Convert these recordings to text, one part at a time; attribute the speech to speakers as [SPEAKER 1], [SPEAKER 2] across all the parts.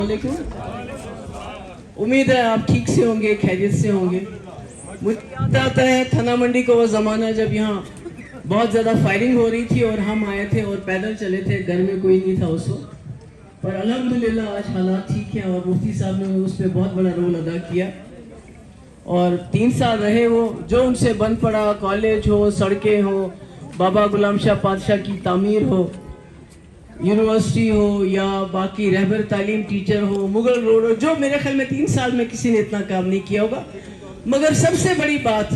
[SPEAKER 1] वालेकुम। उम्मीद है आप ठीक से होंगे, खैरियत से होंगे। मुझे याद आता है थाना मंडी का वो ज़माना जब यहाँ बहुत ज़्यादा फायरिंग हो रही थी और हम आए थे और पैदल चले थे, घर में कोई नहीं था उस वक्त। पर अल्हम्दुलिल्लाह आज हालात ठीक हैं और मुफ्ती साहब ने उस पर बहुत बड़ा रोल अदा किया और 3 साल रहे वो। जो उनसे बन पड़ा, कॉलेज हो, सड़कें हो, बाबा गुलाम शाह पातशाह की तामीर हो, यूनिवर्सिटी हो या बाकी रहबर तालीम टीचर हो, मुगल रोड हो, जो मेरे ख्याल में 3 साल में किसी ने इतना काम नहीं किया होगा। मगर सबसे बड़ी बात,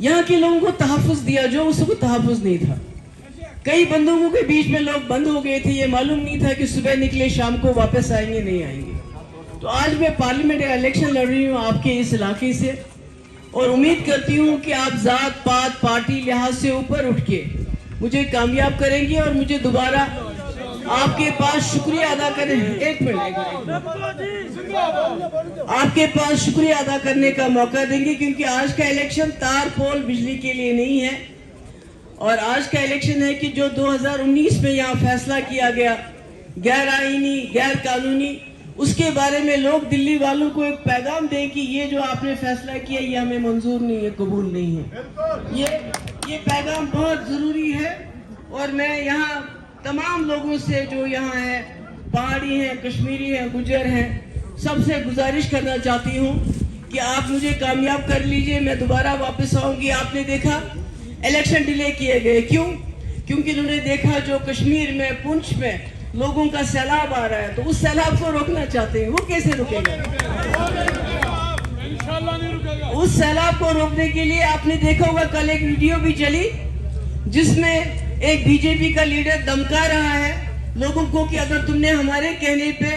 [SPEAKER 1] यहाँ के लोगों को तहफ़्फ़ुज़ दिया जो उसको तहफ़्फ़ुज़ नहीं था। कई बंदूकों के बीच में लोग बंद हो गए थे, ये मालूम नहीं था कि सुबह निकले शाम को वापस आएंगे नहीं आएंगे। तो आज मैं पार्लियामेंट इलेक्शन लड़ रही हूँ आपके इस इलाके से और उम्मीद करती हूँ कि आप ज़ात पात पार्टी लिहाज से ऊपर उठ के मुझे कामयाब करेंगे और मुझे दोबारा आपके पास शुक्रिया अदा करने आपके पास शुक्रिया अदा करने का मौका देंगे, क्योंकि आज का इलेक्शन तार पोल बिजली के लिए नहीं है और आज का इलेक्शन है कि जो 2019 में यहाँ फैसला किया गया गैर आईनी गैर कानूनी, उसके बारे में लोग दिल्ली वालों को एक पैगाम दें कि ये जो आपने फैसला किया ये हमें मंजूर नहीं है, कबूल नहीं है। ये पैगाम बहुत ज़रूरी है और मैं यहाँ तमाम लोगों से जो यहाँ है, पहाड़ी हैं, कश्मीरी हैं, गुजर हैं, सबसे गुजारिश करना चाहती हूँ कि आप मुझे कामयाब कर लीजिए, मैं दोबारा वापस आऊँगी। आपने देखा इलेक्शन डिले किए गए, क्यों? क्योंकि उन्होंने देखा जो कश्मीर में पुंछ में लोगों का सैलाब आ रहा है, तो उस सैलाब को रोकना चाहते हैं। वो कैसे रुकेगा? उस सैलाब को रोकने के लिए आपने देखा होगा कल एक वीडियो भी चली जिसमें एक बीजेपी का लीडर धमका रहा है लोगों को कि अगर तुमने हमारे कहने पे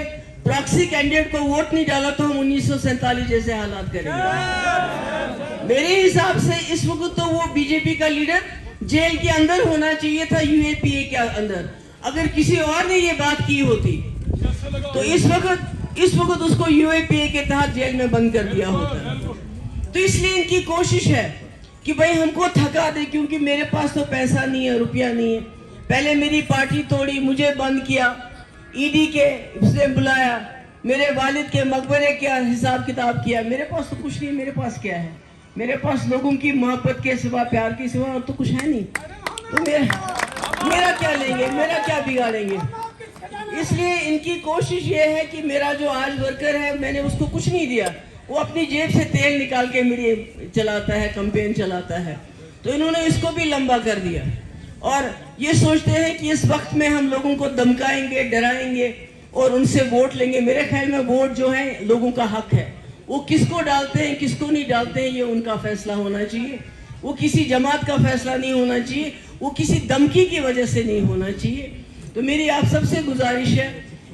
[SPEAKER 1] प्रॉक्सी कैंडिडेट को वोट नहीं डाला तो हम 1947 जैसे हालात करेंगे। मेरे हिसाब से इस वक्त तो वो बीजेपी का लीडर जेल के अंदर होना चाहिए था, यूएपीए के अंदर। अगर किसी और ने ये बात की होती तो इस वक्त उसको यूएपीए के तहत जेल में बंद कर दिया होता। तो इसलिए इनकी कोशिश है कि भाई हमको थका दे, क्योंकि मेरे पास तो पैसा नहीं है, रुपया नहीं है। पहले मेरी पार्टी तोड़ी, मुझे बंद किया, ईडी के उसने बुलाया, मेरे वालिद के मकबरे का हिसाब किताब किया। मेरे पास तो कुछ नहीं, मेरे पास क्या है? मेरे पास लोगों की मोहब्बत के सिवा, प्यार के सिवा और तो कुछ है नहीं। तो मेरा क्या लेंगे, मेरा क्या बिगाड़ेंगे? इसलिए इनकी कोशिश ये है कि मेरा जो आज वर्कर है, मैंने उसको कुछ नहीं दिया, वो अपनी जेब से तेल निकाल के मेरी चलाता है, कैंपेन चलाता है। तो इन्होंने इसको भी लंबा कर दिया और ये सोचते हैं कि इस वक्त में हम लोगों को धमकाएंगे, डराएंगे और उनसे वोट लेंगे। मेरे ख्याल में वोट जो है लोगों का हक है, वो किसको डालते हैं किसको नहीं डालते हैं ये उनका फैसला होना चाहिए। वो किसी जमात का फैसला नहीं होना चाहिए, वो किसी धमकी की वजह से नहीं होना चाहिए। तो मेरी आप सबसे गुजारिश है,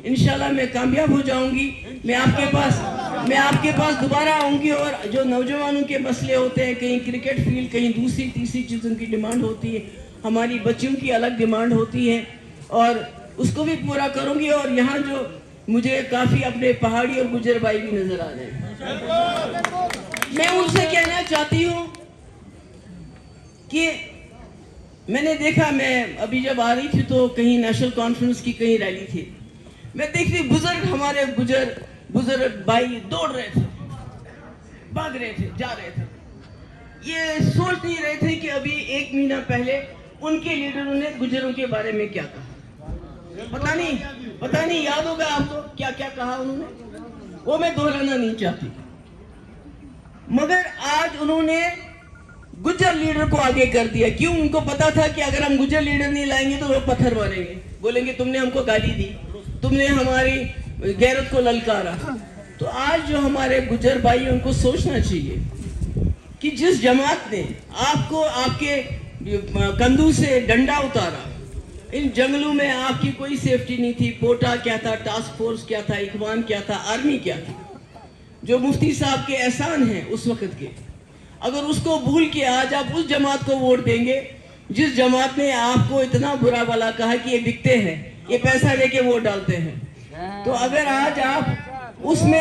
[SPEAKER 1] इंशाल्लाह मैं कामयाब हो जाऊंगी। मैं आपके पास दोबारा आऊंगी और जो नौजवानों के मसले होते हैं, कहीं क्रिकेट फील्ड, कहीं दूसरी तीसरी चीज़ों की डिमांड होती है, हमारी बच्चियों की अलग डिमांड होती है और उसको भी पूरा करूंगी। और यहाँ जो मुझे काफ़ी अपने पहाड़ी और गुजर भाई भी नज़र आ रहे हैं, मैं उनसे कहना चाहती हूँ कि मैंने देखा, मैं अभी जब आ रही थी तो कहीं नेशनल कॉन्फ्रेंस की कहीं रैली थी, मैं देखती बुजुर्ग, हमारे बुजुर्ग भाई दौड़ रहे थे, भाग रहे थे, जा रहे थे। ये सोच नहीं रहे थे कि अभी 1 महीना पहले उनके लीडरों ने गुजरों के बारे में क्या कहा। पता नहीं याद होगा आपको क्या क्या कहा उन्होंने, वो मैं दोहराना नहीं चाहती। मगर आज उन्होंने गुज्जर लीडर को आगे कर दिया। क्यों? उनको पता था कि अगर हम गुज्जर लीडर नहीं लाएंगे तो लोग पत्थर मारेंगे, बोलेंगे तुमने हमको गाली दी, तुमने हमारी गैरत को ललकारा। तो आज जो हमारे गुज्जर भाई हैं उनको सोचना चाहिए कि जिस जमात ने आपको आपके कंधों से डंडा उतारा, इन जंगलों में आपकी कोई सेफ्टी नहीं थी। पोटा क्या था, टास्क फोर्स क्या था, इखवान क्या था, आर्मी क्या था, जो मुफ्ती साहब के एहसान हैं उस वक्त के, अगर उसको भूल के आज आप उस जमात को वोट देंगे जिस जमात ने आपको इतना बुरा भला कहा कि ये बिकते हैं, ये पैसा लेके वोट डालते हैं, तो अगर आज आप उसमें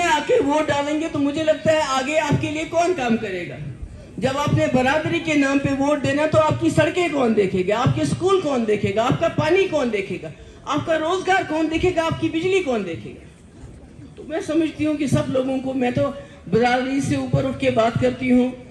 [SPEAKER 1] आके वोट डालेंगे तो मुझे लगता है आगे आपके लिए कौन काम करेगा। जब आपने बरादरी के नाम पे वोट देना तो आपकी सड़कें कौन देखेगा, आपके स्कूल कौन देखेगा, आपका पानी कौन देखेगा, आपका रोजगार कौन देखेगा, आपकी बिजली कौन देखेगा? तो मैं समझती हूँ कि सब लोगों को, मैं तो बिरादरी से ऊपर उठ के बात करती हूँ।